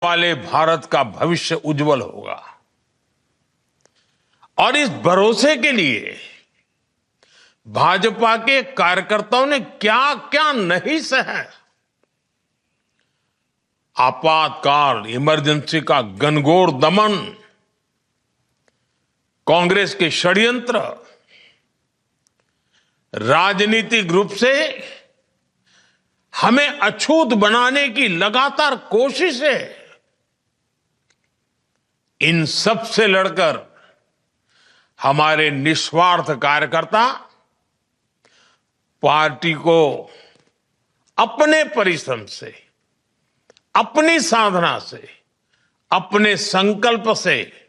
वाले भारत का भविष्य उज्जवल होगा। और इस भरोसे के लिए भाजपा के कार्यकर्ताओं ने क्या क्या नहीं सहा। आपातकाल, इमरजेंसी का घनघोर दमन, कांग्रेस के षड्यंत्र, राजनीतिक रूप से हमें अछूत बनाने की लगातार कोशिशें, इन सब से लड़कर हमारे निस्वार्थ कार्यकर्ता पार्टी को अपने परिश्रम से, अपनी साधना से, अपने संकल्प से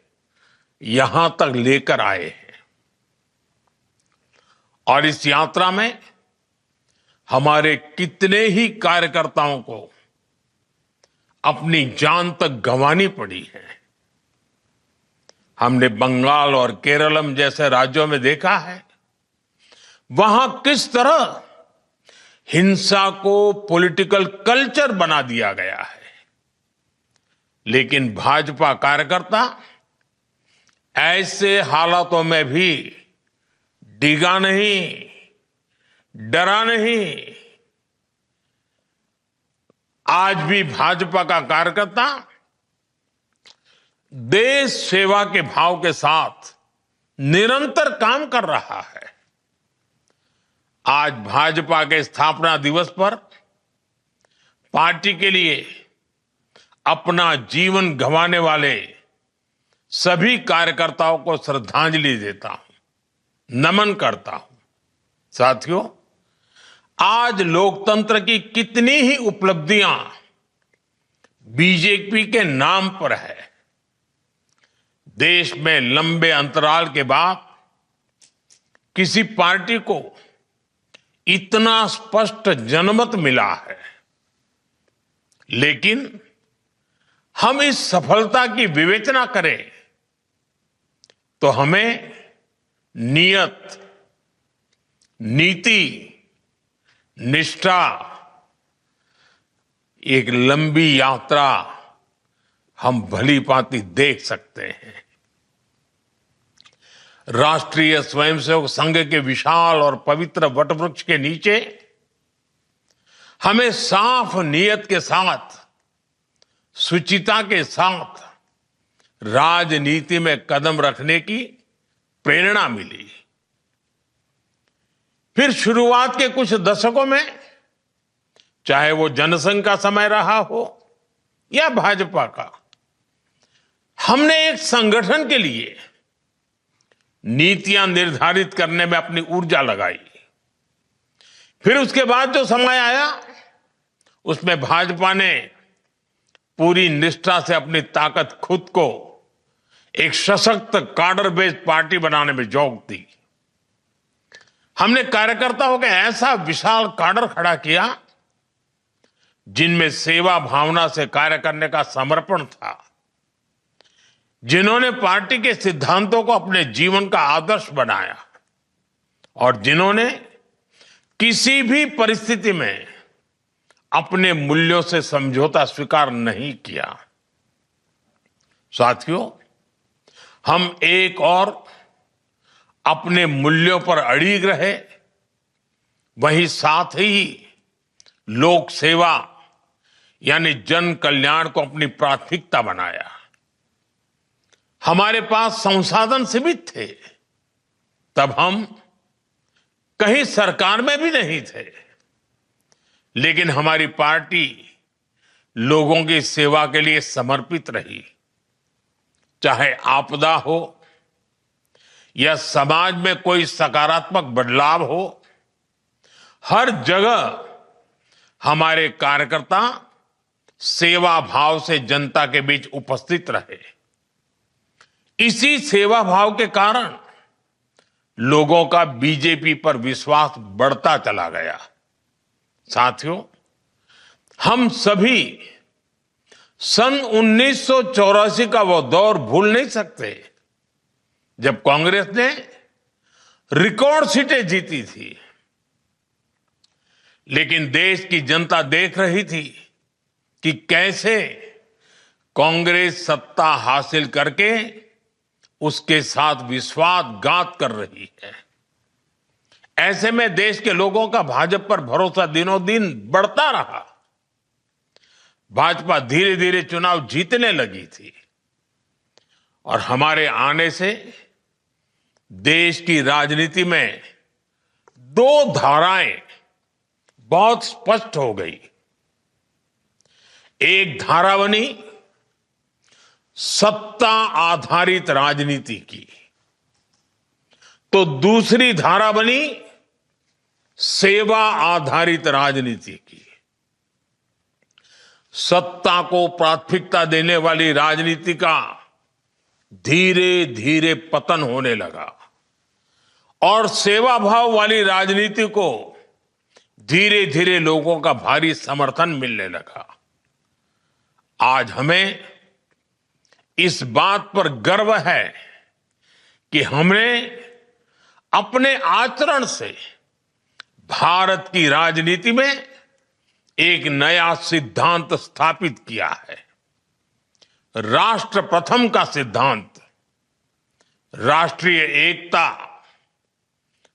यहां तक लेकर आए हैं। और इस यात्रा में हमारे कितने ही कार्यकर्ताओं को अपनी जान तक गंवानी पड़ी है। हमने बंगाल और केरलम जैसे राज्यों में देखा है, वहां किस तरह हिंसा को पॉलिटिकल कल्चर बना दिया गया है। लेकिन भाजपा कार्यकर्ता ऐसे हालातों में भी डिगा नहीं, डरा नहीं। आज भी भाजपा का कार्यकर्ता देश सेवा के भाव के साथ निरंतर काम कर रहा है। आज भाजपा के स्थापना दिवस पर पार्टी के लिए अपना जीवन गंवाने वाले सभी कार्यकर्ताओं को श्रद्धांजलि देता हूं, नमन करता हूं। साथियों, आज लोकतंत्र की कितनी ही उपलब्धियां बीजेपी के नाम पर है। देश में लंबे अंतराल के बाद किसी पार्टी को इतना स्पष्ट जनमत मिला है। लेकिन हम इस सफलता की विवेचना करें तो हमें नियत, नीति, निष्ठा, एक लंबी यात्रा हम भली भांति देख सकते हैं। राष्ट्रीय स्वयंसेवक संघ के विशाल और पवित्र वटवृक्ष के नीचे हमें साफ नियत के साथ, शुचिता के साथ राजनीति में कदम रखने की प्रेरणा मिली। फिर शुरुआत के कुछ दशकों में, चाहे वो जनसंघ का समय रहा हो या भाजपा का, हमने एक संगठन के लिए नीतियां निर्धारित करने में अपनी ऊर्जा लगाई। फिर उसके बाद जो समय आया, उसमें भाजपा ने पूरी निष्ठा से अपनी ताकत खुद को एक सशक्त काडर बेस्ड पार्टी बनाने में झोंक दी। हमने कार्यकर्ताओं का ऐसा विशाल काडर खड़ा किया जिनमें सेवा भावना से कार्य करने का समर्पण था, जिन्होंने पार्टी के सिद्धांतों को अपने जीवन का आदर्श बनाया और जिन्होंने किसी भी परिस्थिति में अपने मूल्यों से समझौता स्वीकार नहीं किया। साथियों, हम एक और अपने मूल्यों पर अड़िग रहे, वहीं साथ ही लोक सेवा यानी जन कल्याण को अपनी प्राथमिकता बनाया। हमारे पास संसाधन सीमित थे, तब हम कहीं सरकार में भी नहीं थे, लेकिन हमारी पार्टी लोगों की सेवा के लिए समर्पित रही। चाहे आपदा हो या समाज में कोई सकारात्मक बदलाव हो, हर जगह हमारे कार्यकर्ता सेवा भाव से जनता के बीच उपस्थित रहे। इसी सेवा भाव के कारण लोगों का बीजेपी पर विश्वास बढ़ता चला गया। साथियों, हम सभी सन 1984 का वो दौर भूल नहीं सकते, जब कांग्रेस ने रिकॉर्ड सीटें जीती थी। लेकिन देश की जनता देख रही थी कि कैसे कांग्रेस सत्ता हासिल करके उसके साथ विश्वासघात कर रही है। ऐसे में देश के लोगों का भाजपा पर भरोसा दिनों दिन बढ़ता रहा। भाजपा धीरे धीरे चुनाव जीतने लगी थी और हमारे आने से देश की राजनीति में दो धाराएं बहुत स्पष्ट हो गई। एक धारा बनी सत्ता आधारित राजनीति की, तो दूसरी धारा बनी सेवा आधारित राजनीति की। सत्ता को प्राथमिकता देने वाली राजनीति का धीरे धीरे पतन होने लगा और सेवा भाव वाली राजनीति को धीरे धीरे लोगों का भारी समर्थन मिलने लगा। आज हमें इस बात पर गर्व है कि हमने अपने आचरण से भारत की राजनीति में एक नया सिद्धांत स्थापित किया है। राष्ट्र प्रथम का सिद्धांत, राष्ट्रीय एकता,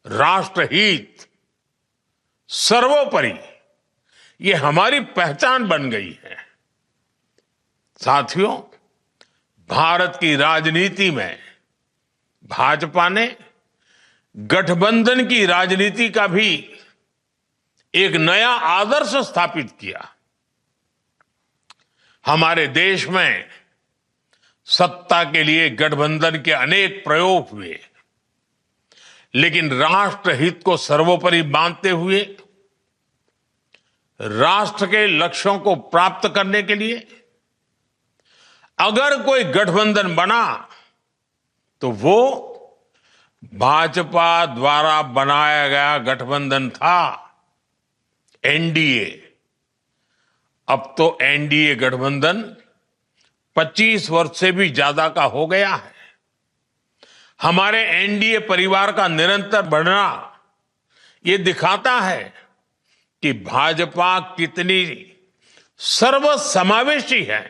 राष्ट्रहित, सर्वोपरि, ये हमारी पहचान बन गई है। साथियों, भारत की राजनीति में भाजपा ने गठबंधन की राजनीति का भी एक नया आदर्श स्थापित किया। हमारे देश में सत्ता के लिए गठबंधन के अनेक प्रयोग हुए, लेकिन राष्ट्रहित को सर्वोपरि मानते हुए राष्ट्र के लक्ष्यों को प्राप्त करने के लिए अगर कोई गठबंधन बना तो वो भाजपा द्वारा बनाया गया गठबंधन था, एनडीए। अब तो एनडीए गठबंधन 25 वर्ष से भी ज्यादा का हो गया है। हमारे एनडीए परिवार का निरंतर बढ़ना ये दिखाता है कि भाजपा कितनी सर्वसमावेशी है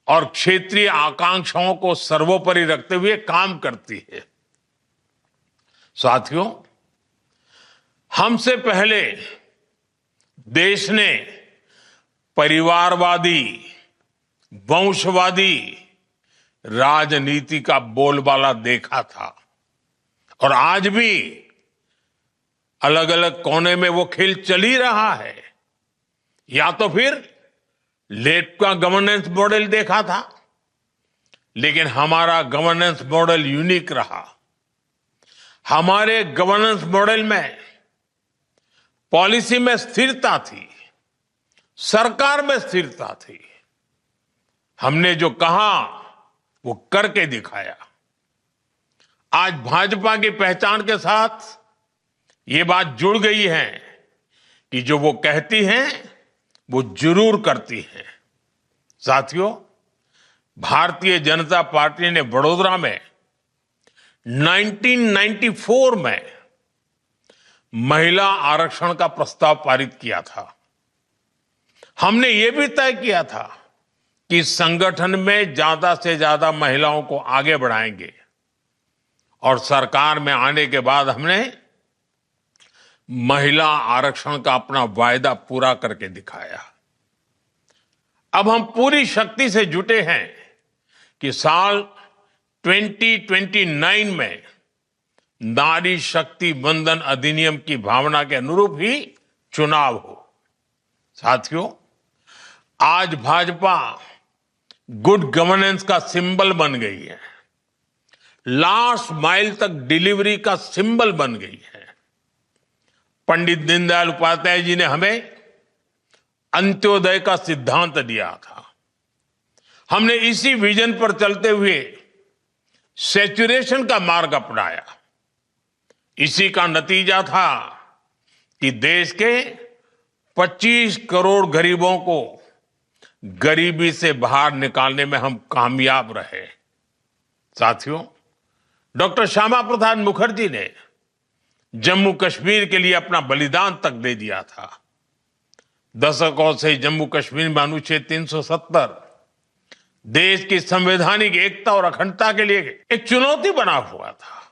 और क्षेत्रीय आकांक्षाओं को सर्वोपरि रखते हुए काम करती है। साथियों, हमसे पहले देश ने परिवारवादी, वंशवादी राजनीति का बोलबाला देखा था और आज भी अलग अलग कोने में वो खेल चल ही रहा है। या तो फिर लेफ्ट का गवर्नेंस मॉडल देखा था, लेकिन हमारा गवर्नेंस मॉडल यूनिक रहा। हमारे गवर्नेंस मॉडल में पॉलिसी में स्थिरता थी, सरकार में स्थिरता थी। हमने जो कहा वो करके दिखाया। आज भाजपा की पहचान के साथ ये बात जुड़ गई है कि जो वो कहती हैं वो जरूर करती हैं। साथियों, भारतीय जनता पार्टी ने वडोदरा में 1994 में महिला आरक्षण का प्रस्ताव पारित किया था। हमने ये भी तय किया था कि संगठन में ज्यादा से ज्यादा महिलाओं को आगे बढ़ाएंगे और सरकार में आने के बाद हमने महिला आरक्षण का अपना वायदा पूरा करके दिखाया। अब हम पूरी शक्ति से जुटे हैं कि साल 2029 में नारी शक्ति वंदन अधिनियम की भावना के अनुरूप ही चुनाव हो। साथियों, आज भाजपा गुड गवर्नेंस का सिंबल बन गई है, लास्ट माइल तक डिलीवरी का सिंबल बन गई है। पंडित दीनदयाल उपाध्याय जी ने हमें अंत्योदय का सिद्धांत दिया था। हमने इसी विजन पर चलते हुए सैचुरेशन का मार्ग अपनाया। इसी का नतीजा था कि देश के 25 करोड़ गरीबों को गरीबी से बाहर निकालने में हम कामयाब रहे। साथियों, डॉक्टर श्यामा प्रसाद मुखर्जी ने जम्मू कश्मीर के लिए अपना बलिदान तक दे दिया था। दशकों से जम्मू कश्मीर में अनुच्छेद 370 देश की संवैधानिक एकता और अखंडता के लिए एक चुनौती बना हुआ था।